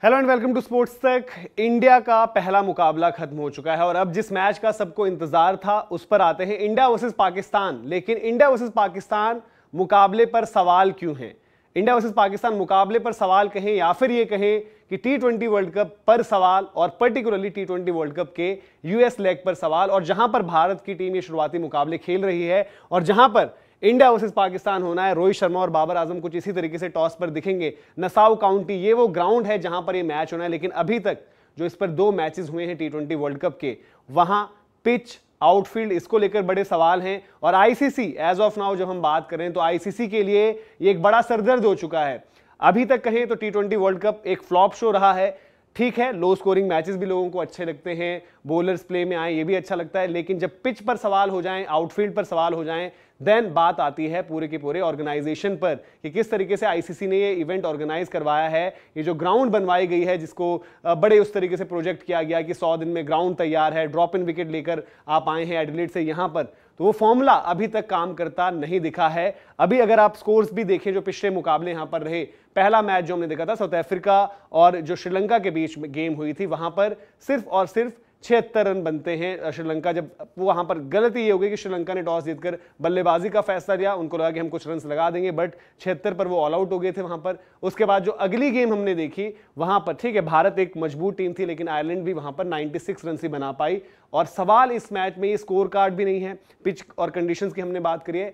Hello and welcome to sports Tak. India का पहला मुकाबला खत्म हो चुका है और अब जिस मैच का सबको इंतजार था उस पर आते हैं, इंडिया वर्सेस पाकिस्तान। लेकिन इंडिया वर्सेस पाकिस्तान मुकाबले पर सवाल क्यों हैं? इंडिया वर्सेस पाकिस्तान मुकाबले पर सवाल कहें या फिर ये कहें कि टी20 वर्ल्ड कप पर सवाल, और पर्टिकुलरली टी20 वर्ल्ड कप के यूएस लेग पर सवाल। और जहां पर भारत की टीम ये शुरुआती मुकाबले खेल रही है और जहां पर इंडिया वर्सेस पाकिस्तान होना है, रोहित शर्मा और बाबर आजम कुछ इसी तरीके से टॉस पर दिखेंगे। नसाउ काउंटी ये वो ग्राउंड है जहां पर ये मैच होना है। लेकिन अभी तक जो इस पर 2 मैचेस हुए हैं टी20 वर्ल्ड कप के, वहां पिच, आउटफील्ड, इसको लेकर बड़े सवाल हैं। और आईसीसी एज ऑफ नाउ जब हम बात करें तो आईसीसी के लिए ये एक बड़ा सरदर्द हो चुका है। अभी तक कहें तो टी20 वर्ल्ड कप एक फ्लॉप शो रहा है। ठीक है, लो स्कोरिंग मैचेस भी लोगों को अच्छे लगते हैं, बॉलर्स प्ले में आए ये भी अच्छा लगता है, लेकिन जब पिच पर सवाल हो जाएं, आउटफील्ड पर सवाल हो जाएं, देन बात आती है पूरे के पूरे ऑर्गेनाइजेशन पर कि किस तरीके से आईसीसी ने ये इवेंट ऑर्गेनाइज करवाया है। ये जो ग्राउंड बनवाई गई है, जिसको बड़े उस तरीके से प्रोजेक्ट किया गया कि 100 दिन में ग्राउंड तैयार है, ड्रॉप इन विकेट लेकर आप आए हैं एडिलेड से यहां पर, तो वो फॉर्मूला अभी तक काम करता नहीं दिखा है। अभी अगर आप स्कोर्स भी देखें जो पिछले मुकाबले यहां पर रहे, पहला मैच जो हमने देखा था साउथ अफ्रीका और जो श्रीलंका के बीच में गेम हुई थी, वहां पर सिर्फ और सिर्फ 76 रन बनते हैं। श्रीलंका जब वहां पर गलती ये हो गई कि श्रीलंका ने टॉस जीतकर बल्लेबाजी का फैसला लिया, उनको लगा कि हम कुछ रन्स लगा देंगे, बट 76 पर वो ऑल आउट हो गए थे वहां पर। उसके बाद जो अगली गेम हमने देखी वहां पर, ठीक है, भारत एक मजबूत टीम थी, लेकिन आयरलैंड भी वहां पर 96 रन ही बना पाई। और सवाल इस मैच में ये स्कोर कार्ड भी नहीं है, पिच और कंडीशंस की हमने बात करी है,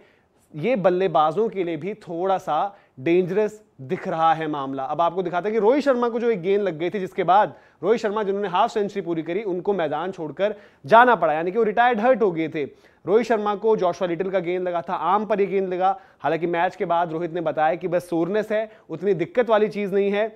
ये बल्लेबाजों के लिए भी थोड़ा सा डेंजरस दिख रहा है मामला। अब आपको दिखाता है कि रोहित शर्मा को जो एक गेंद लग गई थी, जिसके बाद रोहित शर्मा जिन्होंने हाफ सेंचुरी पूरी करी, उनको मैदान छोड़कर जाना पड़ा, यानी कि वो रिटायर्ड हर्ट हो गए थे। रोहित शर्मा को जॉशुआ लिटिल का गेंद लगा था, आम पर ये गेंद लगा। हालांकि मैच के बाद रोहित ने बताया कि बस सोरनेस है, उतनी दिक्कत वाली चीज नहीं है,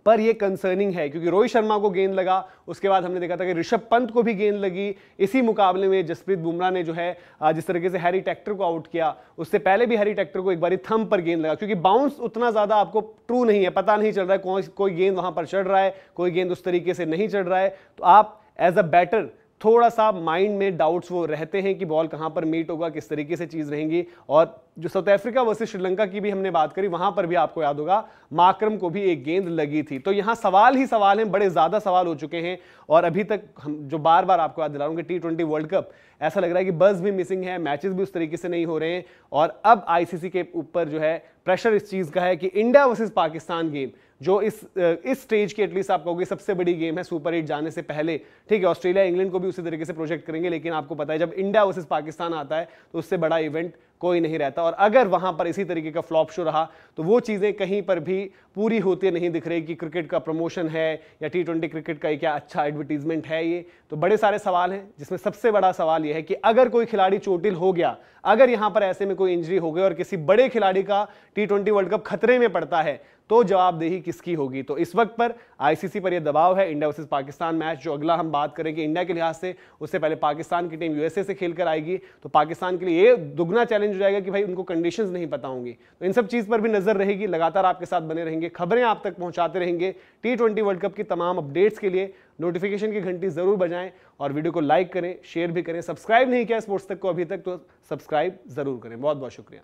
पर यह कंसर्निंग है क्योंकि रोहित शर्मा को गेंद लगा। उसके बाद हमने देखा था कि ऋषभ पंत को भी गेंद लगी। इसी मुकाबले में जसप्रीत बुमराह ने जो है जिस तरीके से हैरी टेक्टर को आउट किया, उससे पहले भी हैरी टेक्टर को एक बारी थंब पर गेंद लगा, क्योंकि बाउंस उतना ज्यादा आपको ट्रू नहीं है, पता नहीं चल रहा है कोई गेंद वहां पर चढ़ रहा है, कोई गेंद उस तरीके से नहीं चढ़ रहा है। तो आप एज अ बैटर थोड़ा सा माइंड में डाउट्स वो रहते हैं कि बॉल कहां पर मीट होगा, किस तरीके से चीज रहेंगी। और जो साउथ अफ्रीका वर्सेस श्रीलंका की भी हमने बात करी, वहां पर भी आपको याद होगा माकरम को भी एक गेंद लगी थी। तो यहां सवाल ही सवाल हैं, बड़े ज्यादा सवाल हो चुके हैं। और अभी तक हम जो बार बार आपको याद दिला रहा हूं कि टी20 वर्ल्ड कप ऐसा लग रहा है कि बज भी मिसिंग है, मैचेस भी उस तरीके से नहीं हो रहे हैं। और अब आईसीसी के ऊपर जो है प्रेशर इस चीज का है कि इंडिया वर्सेस पाकिस्तान गेम जो इस स्टेज की एटलीस्ट आप कहोगे सबसे बड़ी गेम है सुपर 8 जाने से पहले। ठीक है, ऑस्ट्रेलिया इंग्लैंड को भी उसी तरीके से प्रोजेक्ट करेंगे, लेकिन आपको पता है जब इंडिया वर्सेस पाकिस्तान आता है तो उससे बड़ा इवेंट कोई नहीं रहता। और अगर वहां पर इसी तरीके का फ्लॉप शो रहा तो वो चीजें कहीं पर भी पूरी होती नहीं दिख रही कि क्रिकेट का प्रमोशन है या टी20 क्रिकेट का क्या अच्छा एडवर्टीजमेंट है। ये तो बड़े सारे सवाल हैं, जिसमें सबसे बड़ा सवाल यह है कि अगर कोई खिलाड़ी चोटिल हो गया, अगर यहां पर ऐसे में कोई इंजरी हो गई और किसी बड़े खिलाड़ी का टी20 वर्ल्ड कप खतरे में पड़ता है, तो जवाबदेही किसकी होगी? तो इस वक्त पर आईसीसी पर यह दबाव है। इंडिया वर्सेस पाकिस्तान मैच जो अगला हम बात करेंगे इंडिया के लिहाज से, उससे पहले पाकिस्तान की टीम यूएसए से खेलकर आएगी, तो पाकिस्तान के लिए ये दुगना चैलेंज हो जाएगा कि भाई उनको कंडीशंस नहीं पता होंगी। तो इन सब चीज पर भी नजर रहेगी, लगातार आपके साथ बने रहेंगे, खबरें आप तक पहुंचाते रहेंगे। टी20 वर्ल्ड कप की तमाम अपडेट्स के लिए नोटिफिकेशन की घंटी जरूर बजाएं और वीडियो को लाइक करें, शेयर भी करें। सब्सक्राइब नहीं किया स्पोर्ट्स तक को अभी तक तो सब्सक्राइब जरूर करें। बहुत बहुत शुक्रिया।